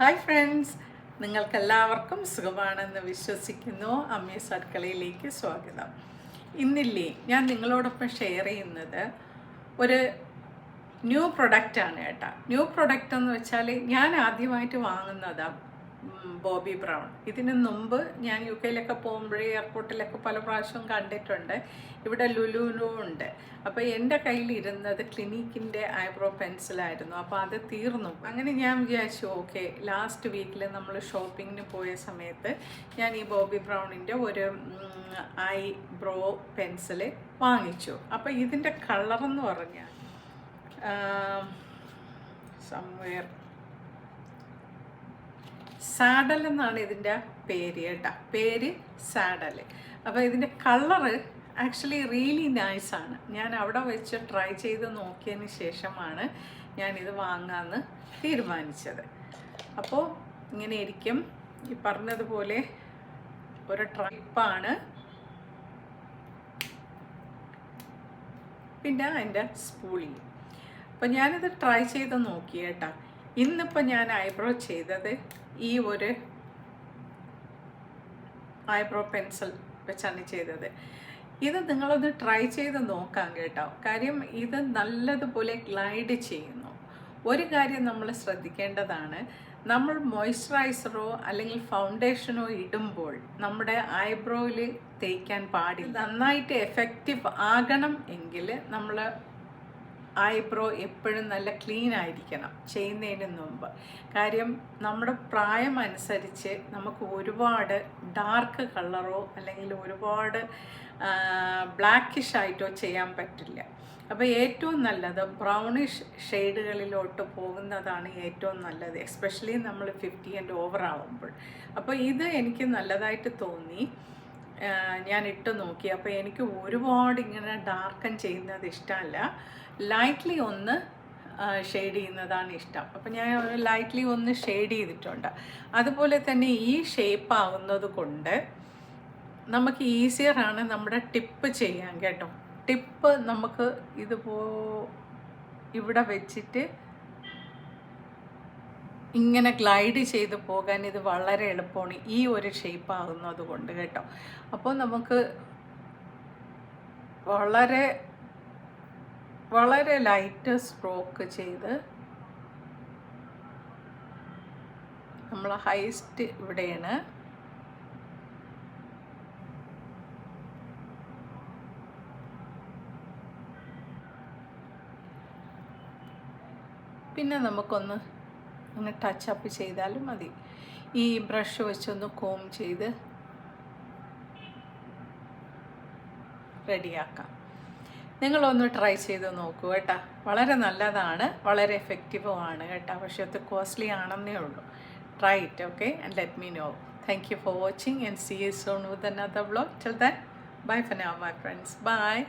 Hi friends, നിങ്ങൾക്കെല്ലാവർക്കും സുഖമാണെന്ന് വിശ്വസിക്കുന്നു. അമ്മീസ് അടുക്കളയിലേക്ക് സ്വാഗതം. ഇന്നില്ലേ ഞാൻ നിങ്ങളോടൊപ്പം ഷെയർ ചെയ്യുന്നത് ഒരു ന്യൂ പ്രൊഡക്റ്റാണ് കേട്ടോ. ന്യൂ പ്രൊഡക്റ്റ് എന്ന് വെച്ചാൽ ഞാൻ ആദ്യമായിട്ട് വാങ്ങുന്നതാണ് ബോബി ബ്രൗൺ. ഇതിന് മുമ്പ് ഞാൻ യു കെയിലൊക്കെ പോകുമ്പോഴേ എയർപോർട്ടിലൊക്കെ പല പ്രാവശ്യവും കണ്ടിട്ടുണ്ട്. ഇവിടെ ലുലുലും ഉണ്ട്. അപ്പോൾ എൻ്റെ കയ്യിലിരുന്നത് ക്ലിനിക്കിൻ്റെ ഐബ്രോ പെൻസിലായിരുന്നു. അപ്പോൾ അത് തീർന്നു. അങ്ങനെ ഞാൻ വിചാരിച്ചു ഓക്കെ, ലാസ്റ്റ് വീക്കിൽ നമ്മൾ ഷോപ്പിങ്ങിന് പോയ സമയത്ത് ഞാൻ ഈ ബോബി ബ്രൗണിൻ്റെ ഒരു ഐബ്രോ പെൻസിൽ വാങ്ങിച്ചു. അപ്പോൾ ഇതിൻ്റെ കളറെന്ന് പറഞ്ഞാൽ സംവെയർ സാഡൽ എന്നാണ് ഇതിൻ്റെ പേര് കേട്ടോ. പേര് സാഡൽ. അപ്പോൾ ഇതിൻ്റെ കളറ് ആക്ച്വലി റിയലി നൈസാണ്. ഞാൻ അവിടെ വെച്ച് ട്രൈ ചെയ്ത് നോക്കിയതിന് ശേഷമാണ് ഞാനിത് വാങ്ങാമെന്ന് തീരുമാനിച്ചത്. അപ്പോൾ ഇങ്ങനെ ഇരിക്കും. ഈ പറഞ്ഞതുപോലെ ഒരു ട്രിപ്പാണ്. പിന്നെ അതിൻ്റെ സ്പൂളിങ്. അപ്പോൾ ഞാനിത് ട്രൈ ചെയ്ത് നോക്കി കേട്ടോ. ഇന്നിപ്പോൾ ഞാൻ ഐബ്രോ ചെയ്തത് ഈ ഒരു ഐബ്രോ പെൻസിൽ വെച്ചാണ് ചെയ്തത്. ഇത് നിങ്ങളൊന്ന് ട്രൈ ചെയ്ത് നോക്കാം കേട്ടോ. കാര്യം ഇത് നല്ലതുപോലെ ഗ്ലൈഡ് ചെയ്യുന്നു. ഒരു കാര്യം നമ്മൾ ശ്രദ്ധിക്കേണ്ടതാണ്, നമ്മൾ മോയ്സ്ചറൈസറോ അല്ലെങ്കിൽ ഫൗണ്ടേഷനോ ഇടുമ്പോൾ നമ്മുടെ ഐബ്രോയിൽ തേക്കാൻ പാടില്ല. നന്നായിട്ട് എഫക്റ്റീവ് ആകണം എങ്കിൽ നമ്മൾ ഐബ്രോ എപ്പോഴും നല്ല ക്ലീൻ ആയിരിക്കണം ചെയ്യുന്നതിന് മുമ്പ്. കാര്യം നമ്മുടെ പ്രായം അനുസരിച്ച് നമുക്ക് ഒരുപാട് ഡാർക്ക് കളറോ അല്ലെങ്കിൽ ഒരുപാട് ബ്ലാക്കിഷ് ആയിട്ടോ ചെയ്യാൻ പറ്റില്ല. അപ്പോൾ ഏറ്റവും നല്ലത് ബ്രൗണിഷ് ഷെയ്ഡുകളിലോട്ട് പോകുന്നതാണ് ഏറ്റവും നല്ലത്, എസ്പെഷ്യലി നമ്മൾ 50 ആൻഡ് ഓവർ ആവുമ്പോൾ. അപ്പോൾ ഇത് എനിക്ക് നല്ലതായിട്ട് തോന്നി. ഞാൻ ഇട്ട് നോക്കി. അപ്പോൾ എനിക്ക് ഒരുപാട് ഇങ്ങനെ ഡാർക്കൻ ചെയ്യുന്നത് ഇഷ്ടമല്ല. ലൈറ്റ്ലി ഒന്ന് ഷെയ്ഡ് ചെയ്യുന്നതാണ് ഇഷ്ടം. അപ്പോൾ ഞാൻ ലൈറ്റ്ലി ഒന്ന് ഷെയ്ഡ് ചെയ്തിട്ടുണ്ട്. അതുപോലെ തന്നെ ഈ ഷേപ്പ് ആവുന്നത് കൊണ്ട് നമുക്ക് ഈസിയറാണ് നമ്മുടെ ടിപ്പ് ചെയ്യാൻ കേട്ടോ. ടിപ്പ് നമുക്ക് ഇവിടെ വെച്ചിട്ട് ഇങ്ങനെ ഗ്ലൈഡ് ചെയ്ത് പോകാൻ ഇത് വളരെ എളുപ്പമാണ്, ഈ ഒരു ഷേപ്പ് ആകുന്നത് കൊണ്ട് കേട്ടോ. അപ്പോൾ നമുക്ക് വളരെ വളരെ ലൈറ്റ് സ്ട്രോക്ക് ചെയ്ത് നമ്മൾ ഹൈസ്റ്റ് ഇവിടെയാണ്. പിന്നെ നമുക്കൊന്ന് ഒന്ന് ടച്ചപ്പ് ചെയ്താലും മതി. ഈ ബ്രഷ് വെച്ചൊന്ന് കോം ചെയ്ത് റെഡിയാക്കാം. നിങ്ങളൊന്ന് ട്രൈ ചെയ്ത് നോക്കൂ കേട്ടോ. വളരെ നല്ലതാണ്, വളരെ എഫക്റ്റീവുമാണ് കേട്ടോ. പക്ഷേ അത് കോസ്റ്റ്ലി ആണെന്നേ ഉള്ളൂ. Try it, okay, and let me know. Thank you for watching and see you soon with another vlog. Till then, bye for now my friends. Bye.